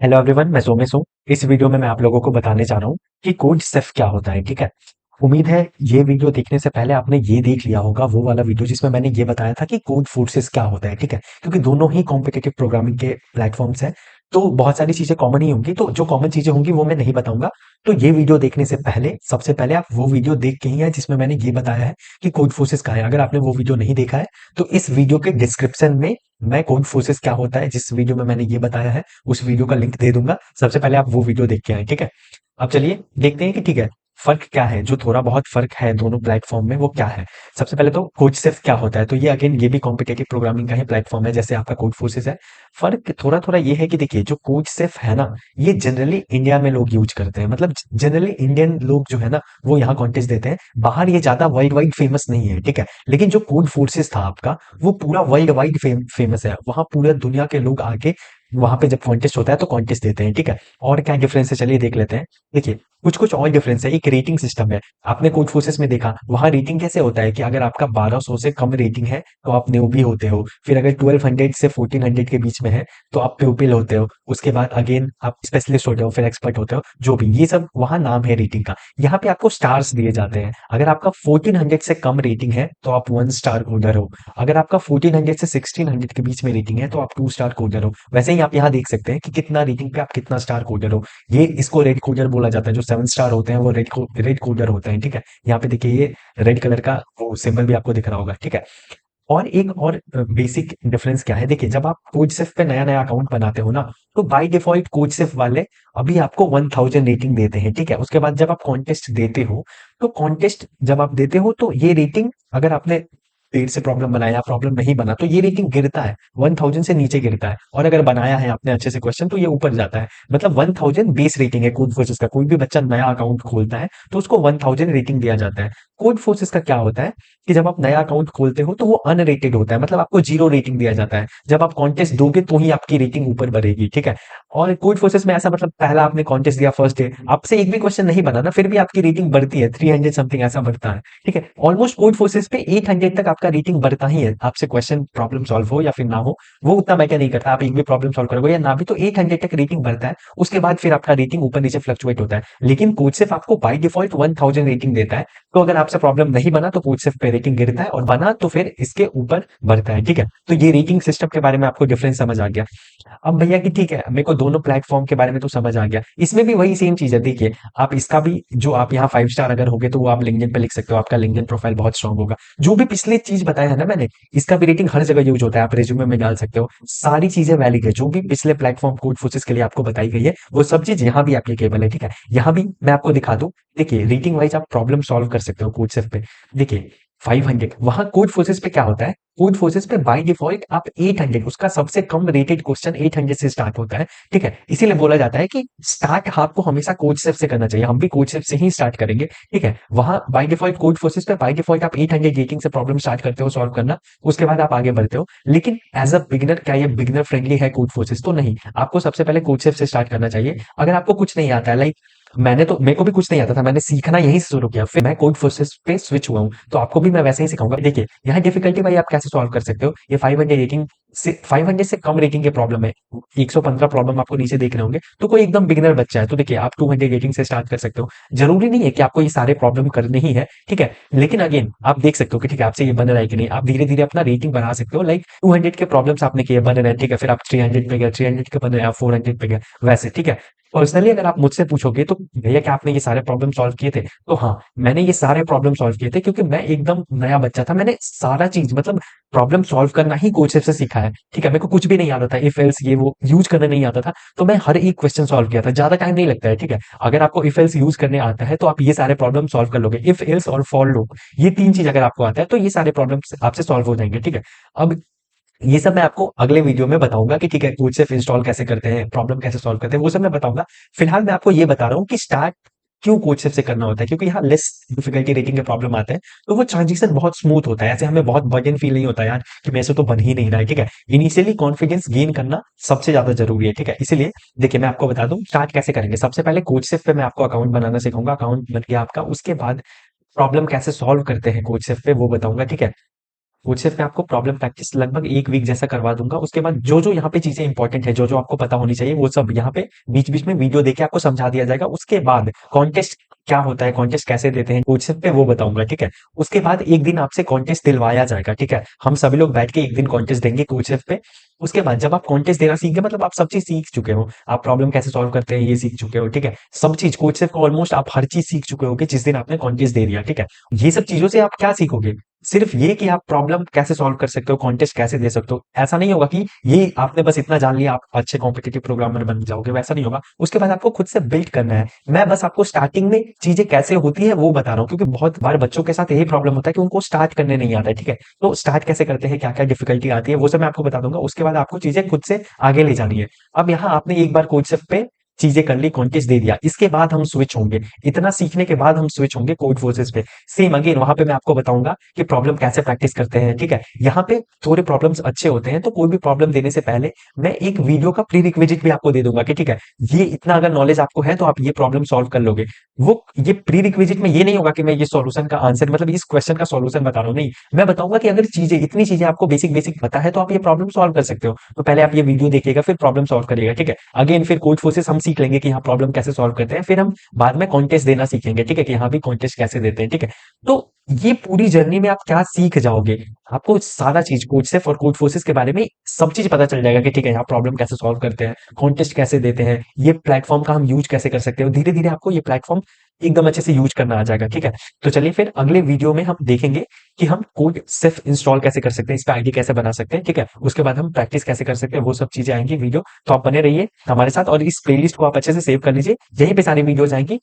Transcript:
Hello everyone, मैं सोमेश हूँ। इस वीडियो में मैं आप लोगों को बताने जा रहा हूँ कि कोड सेफ क्या होता है। ठीक है। उम्मीद है ये वीडियो देखने से पहले आपने ये देख लिया होगा वो वाला वीडियो जिसमें मैंने ये बताया था कि कोड फोर्सेस क्या होता है। ठीक है, क्योंकि दोनों ही कॉम्पिटिटिव प्रोग्रामिंग के प्लेटफॉर्म्स हैं, तो बहुत सारी चीजें कॉमन ही होंगी। तो जो कॉमन चीजें होंगी वो मैं नहीं बताऊंगा। तो ये वीडियो देखने से पहले सबसे पहले आप वो वीडियो देख के ही है जिसमें मैंने ये बताया है कि कोड फोर्सेस क्या है। अगर आपने वो वीडियो नहीं देखा है तो इस वीडियो के डिस्क्रिप्शन में मैं कोड फोर्सेस क्या होता है जिस वीडियो में मैंने ये बताया है उस वीडियो का लिंक दे दूंगा। सबसे पहले आप वो वीडियो देख के आए। ठीक है। अब चलिए देखते हैं कि ठीक है, फर्क क्या है, जो थोड़ा बहुत फर्क है दोनों प्लेटफॉर्म में वो क्या है। सबसे पहले तो कोडसेफ क्या होता है, तो ये अगेन ये भी कॉम्पिटेटिव प्रोग्रामिंग का ही प्लेटफॉर्म है जैसे आपका कोड फोर्सेस है। फर्क थोड़ा थोड़ा ये है कि देखिए जो कोडसेफ है ना, ये जनरली इंडिया में लोग यूज करते हैं। मतलब जनरली इंडियन लोग जो है ना वो यहाँ कॉन्टेस्ट देते हैं। बाहर ये ज्यादा वर्ल्ड वाइड फेमस नहीं है। ठीक है। लेकिन जो कोड फोर्सेस था आपका वो पूरा वर्ल्ड वाइड फेमस है। वहां पूरे दुनिया के लोग आके वहां पे जब कॉन्टेस्ट होता है तो कॉन्टेस्ट देते हैं। ठीक है। और क्या डिफरेंस है चलिए देख लेते हैं। देखिए कुछ कुछ और डिफरेंस है। एक रेटिंग सिस्टम है। आपने कोड फोर्सेस में देखा वहां रेटिंग कैसे होता है कि अगर आपका 1200 से कम रेटिंग है तो आप न्यूबी होते हो। फिर अगर 1200 से 1400 के बीच में है तो आप प्यूपिल होते हो। उसके बाद अगेन आप स्पेशलिस्ट होते हो, फिर एक्सपर्ट होते हो, जो भी ये सब वहां नाम है रेटिंग का। यहाँ पे आपको स्टार्स दिए जाते हैं। अगर आपका 1400 से कम रेटिंग है तो आप 1 स्टार कोडर हो। अगर आपका 1400 से 1600 के बीच में रेटिंग है तो आप 2 स्टार कोडर हो। वैसे ही आप यहाँ देख सकते हैं कि कितना रेटिंग पे आप कितना स्टार कोडर हो। ये इसको रेड कोडर बोला जाता है। जो 7 स्टार होते हैं वो रेड कोडर होते हैं। ठीक है। यहाँ पे देखिए ये रेड कलर का वो सिंबल भी आपको दिख रहा होगा। ठीक है। और एक और बेसिक डिफरेंस क्या है, देखिए जब आप कोडसेफ पे नया नया अकाउंट बनाते हो ना तो बाय डिफॉल्ट कोडसेफ वाले अभी आपको 1000 रेटिंग देते हैं। ठीक है। उसके बाद जब आप कॉन्टेस्ट देते हो तो कॉन्टेस्ट जब आप देते हो तो ये रेटिंग, अगर आपने देर से प्रॉब्लम बनाया, प्रॉब्लम नहीं बना, तो ये रेटिंग गिरता है, 1000 से नीचे गिरता है। और अगर बनाया है आपने अच्छे से क्वेश्चन तो ये ऊपर जाता है। मतलब 1000 बेस रेटिंग है कोड फोर्सेस का। कोई भी बच्चा नया अकाउंट खोलता है तो उसको 1000 रेटिंग दिया जाता है। कोड फोर्सेस का क्या होता है कि जब आप नया अकाउंट खोलते हो तो वो अनरेटेड होता है, मतलब आपको 0 रेटिंग दिया जाता है। जब आप कॉन्टेस्ट दोगे तो ही आपकी रेटिंग ऊपर बढ़ेगी। ठीक है। और कोड फोर्सेस में ऐसा, मतलब पहला आपने कॉन्टेस्ट दिया फर्स्ट डे, आपसे एक भी क्वेश्चन नहीं बना ना फिर भी आपकी रेटिंग बढ़ती है, 300 समथिंग ऐसा बढ़ता है। ठीक है। ऑलमोस्ट कोड फोर्सेस पे 800 तक आपका रेटिंग बढ़ता ही है, आपसे क्वेश्चन प्रॉब्लम सॉल्व हो या फिर ना हो, वो उतना मैटर नहीं करता। आप एक भी प्रॉब्लम सॉल्व करोगे या ना भी तो 800 तक रेटिंग बढ़ता है। उसके बाद फिर आपका रेटिंग ऊपर नीचे फ्लक्चुएट होता है। लेकिन कोड सिर्फ आपको बाय डिफॉल्ट 1000 रेटिंग देता है। तो अगर आपसे प्रॉब्लम नहीं बना तो कोड सिर्फ पे रेटिंग गिरता है, और बना तो फिर इसके ऊपर बढ़ता है। ठीक है। तो ये रेटिंग सिस्टम के बारे में आपको डिफरेंस समझ आ गया। अब भैया कि ठीक है, मेरे को दोनों प्लेटफॉर्म के बारे में तो समझ आ गया, इसमें भी वही सेम चीज है। देखिए आप इसका भी जो आप यहाँ 5 स्टार अगर होगे तो वो आप लिंक्डइन पे लिख सकते हो, आपका लिंक्डइन प्रोफाइल बहुत स्ट्रांग होगा। जो भी पिछले चीज बताया है ना मैंने, इसका भी रेटिंग हर जगह यूज होता है, आप रेज्यूमे में डाल सकते हो। सारी चीजें वैलिड है, जो भी पिछले प्लेटफॉर्म कोड फोर्सेस के लिए आपको बताई गई है वो सब चीज यहाँ भी एप्लीकेबल है। ठीक है। यहाँ भी मैं आपको दिखा दूं। देखिए रेटिंग वाइज आप प्रॉब्लम सॉल्व कर सकते हो कोड पे। देखिए 500 वहां कोड फोर्सेस पे क्या होता है, कोड फोर्सेस पे बाय डिफॉल्ट आप 800, उसका सबसे कम रेटेड क्वेश्चन 800 से स्टार्ट होता है। ठीक है। इसीलिए बोला जाता है कि स्टार्ट आपको हमेशा कोड से करना चाहिए। हम भी कोड से ही स्टार्ट करेंगे। ठीक है। वहां बाय डिफॉल्ट कोड फोर्सेस पे बाय डिफॉल्ट आप 800 रेटिंग से प्रॉब्लम स्टार्ट करते हो सॉल्व करना। उसके बाद आप आगे बढ़ते हो। लेकिन एज अ बिगिनर क्या ये बिगिनर फ्रेंडली है कोड फोर्सेस? तो नहीं, आपको सबसे पहले कोड से स्टार्ट करना चाहिए। अगर आपको कुछ नहीं आता है, लाइक मैंने तो, मेरे को भी कुछ नहीं आता था, मैंने सीखना यहीं से शुरू किया, फिर मैं कोड फोर्सेस पे स्विच हुआ हूँ, तो आपको भी मैं वैसे ही सिखाऊंगा। देखिए यहाँ डिफिकल्टी भाई आप कैसे सॉल्व कर सकते हो। ये 500 रेटिंग से, 500 से कम रेटिंग के प्रॉब्लम है, 115 प्रॉब्लम आपको नीचे देख रहे होंगे, तो कोई एकदम बिगिनर बच्चा है तो देखिए आप 200 रेटिंग से स्टार्ट कर सकते हो। जरूरी नहीं है कि आपको ये सारे प्रॉब्लम करने ही है। ठीक है। लेकिन अगेन आप देख सकते हो कि ठीक है आपसे ये बन रहा है कि नहीं, आप धीरे धीरे अपना रेटिंग बढ़ा सकते हो। लाइक 200 के प्रॉब्लम्स आपने किए, बन रहे हैं, ठीक है, फिर आप 300 पे गए, 300 के बन रहे हैं, आप 400 पे गए, वैसे। ठीक है। पर्सनली अगर आप मुझसे पूछोगे तो भैया क्या आपने ये सारे प्रॉब्लम सॉल्व किए थे, तो हाँ मैंने ये सारे प्रॉब्लम सॉल्व किए थे, क्योंकि मैं एकदम नया बच्चा था। मैंने सारा चीज, मतलब प्रॉब्लम सॉल्व करना ही कोच से सीखा है। ठीक है। मेरे को कुछ भी नहीं आता था, इफ एल्स ये वो यूज करना नहीं आता था, तो मैं हर एक क्वेश्चन सॉल्व किया था। ज्यादा टाइम नहीं लगता है। ठीक है। अगर आपको इफ एल्स यूज करने आता है तो आप ये सारे प्रॉब्लम सॉल्व कर लोगे। इफ एल्स और फॉर लूप, ये तीन चीज अगर आपको आता है तो ये सारे प्रॉब्लम आपसे सॉल्व हो जाएंगे। ठीक है। अब ये सब मैं आपको अगले वीडियो में बताऊंगा कि ठीक है कोड सेफ इंस्टॉल कैसे करते हैं, प्रॉब्लम कैसे सॉल्व करते हैं, वो सब मैं बताऊंगा। फिलहाल मैं आपको ये बता रहा हूँ कि स्टार्ट क्यों कोड सेफ से करना होता है, क्योंकि यहाँ लेस डिफिकल्टी रेटिंग के प्रॉब्लम आते हैं तो वो ट्रांजिशन बहुत स्मूथ होता है। ऐसे हमें बहुत बर्डन फील नहीं होता यार कि मेरे से तो बन ही नहीं रहा है। ठीक है। इनिशियली कॉन्फिडेंस गेन करना सबसे ज्यादा जरूरी है। ठीक है। इसीलिए देखिए मैं आपको बता दूं स्टार्ट कैसे करेंगे। सबसे पहले कोड सेफ पे मैं आपको अकाउंट बनाना सिखाऊंगा। अकाउंट बन गया आपका, उसके बाद प्रॉब्लम कैसे सॉल्व करते हैं कोड सेफ पे वो बताऊंगा। ठीक है। कोड सेफ पे आपको प्रॉब्लम प्रैक्टिस लगभग 1 वीक जैसा करवा दूँगा। उसके बाद जो-जो यहाँ पे चीज़ें इंपॉर्टेंट है, जो-जो आपको पता होनी चाहिए, वो सब यहाँ पे बीच-बीच में वीडियो देके आपको समझा दिया जाएगा। उसके बाद कॉन्टेस्ट क्या होता है, कॉन्टेस्ट कैसे देते हैं कोड सेफ पे वो बताऊँगा, ठीक है? उसके बाद एक दिन आपसे कॉन्टेस्ट दिलवाया जाएगा, ठीक है? हम सभी लोग बैठ के एक दिन कॉन्टेस्ट देंगे कोड सेफ पे। उसके बाद जब आप कॉन्टेस्ट देना सीख गए मतलब आप सब चीज़ सीख चुके हो। आप प्रॉब्लम कैसे सॉल्व करते हैं ये सीख चुके हो, ठीक है? सब चीज़ कोड सेफ का ऑलमोस्ट आप हर चीज़ सीख चुके होगे जिस दिन आपने कॉन्टेस्ट दे दिया, ठीक है? ये सब चीज़ों से आप क्या सीखोगे? सिर्फ ये कि आप प्रॉब्लम कैसे सॉल्व कर सकते हो, कॉन्टेस्ट कैसे दे सकते हो। ऐसा नहीं होगा कि ये आपने बस इतना जान लिया, आप अच्छे कॉम्पिटिटिव प्रोग्रामर बन जाओगे, वैसा नहीं होगा। उसके बाद आपको खुद से बिल्ड करना है। मैं बस आपको स्टार्टिंग में चीज़ें कैसे होती है वो बता रहा हूँ क्योंकि बहुत बार बच्चों के साथ यही प्रॉब्लम होता है कि उनको स्टार्ट करने नहीं आता है, ठीक है? तो स्टार्ट कैसे करते हैं, क्या-क्या डिफिकल्टी आती है, वो सब मैं आपको बता दूँगा। उसके बाद आपको चीज़ें खुद से आगे ले जानी है। अब यहाँ आपने एक बार कोड सेफ पे चीज़ें कर ली, कॉन्टेस्ट दे दिया। इसके बाद हम स्विच होंगे। इतना सीखने के बाद हम स्विच होंगे कोड फोर्सेस पे। सेम अगेन वहाँ पे मैं आपको बताऊँगा कि प्रॉब्लम कैसे प्रैक्टिस करते हैं, ठीक है? यहाँ पे थोड़े प्रॉब्लम्स अच्छे होते हैं, तो कोई भी प्रॉब्लम देने से पहले मैं एक वीडियो का प्री रिक्विजिट भी आपको दे दूँगा कि ठीक है, ये इतना अगर नॉलेज आपको है तो आप ये प्रॉब्लम सॉल्व कर लोगे। वो ये प्री रिक्विजिट में ये नहीं होगा कि मैं ये सॉल्यूशन का आंसर मतलब इस क्वेश्चन का सॉल्यूशन बता रहा हूँ, नहीं। मैं बताऊँगा कि अगर इतनी चीज़ें आपको बेसिक-बेसिक पता है तो आप ये प्रॉब्लम सॉल्व कर सकते हो। तो पहले आप ये वीडियो देखिएगा फिर प्रॉब्लम सॉल्व करिएगा, ठीक है? अगेन फिर कोड फोर्सेस हम सीख लेंगे कि हाँ, प्रॉब्लम कैसे सॉल्व करते हैं। फिर हम बाद में कॉन्टेस्ट देना सीखेंगे, ठीक है? कि हाँ, भी कॉन्टेस्ट कैसे देते हैं, ठीक है? तो ये पूरी जर्नी में आप क्या सीख जाओगे? आपको सारा चीज़ कोडसेफ और कोड फोर्सेस के बारे में सब चीज़ पता चल जाएगा कि ठीक है, यहाँ प्रॉब्लम कैसे सॉल्व करते हैं, कॉन्टेस्ट कैसे देते हैं, ये प्लेटफ़ॉर्म का हम यूज़ कैसे कर सकते हैं। धीरे-धीरे आपको ये प्लेटफ़ॉर्म एकदम अच्छे से यूज़ करना आ जाएगा, ठीक है? तो चलिए फिर अगले वीडियो में हम देखेंगे कि हम कोडसेफ इंस्टॉल कैसे कर सकते हैं, इस पे आईडी कैसे बना सकते हैं, ठीक है? उसके बाद हम प्रैक्टिस कैसे कर सकते हैं, वो सब चीज़ें आएँगी वीडियो। तो आप बने रहिए हमारे साथ और इस प्लेलिस्ट को आप अच्छे से सेव कर लीजिए। यहीं पे सारी वीडियोज़ आएँगी।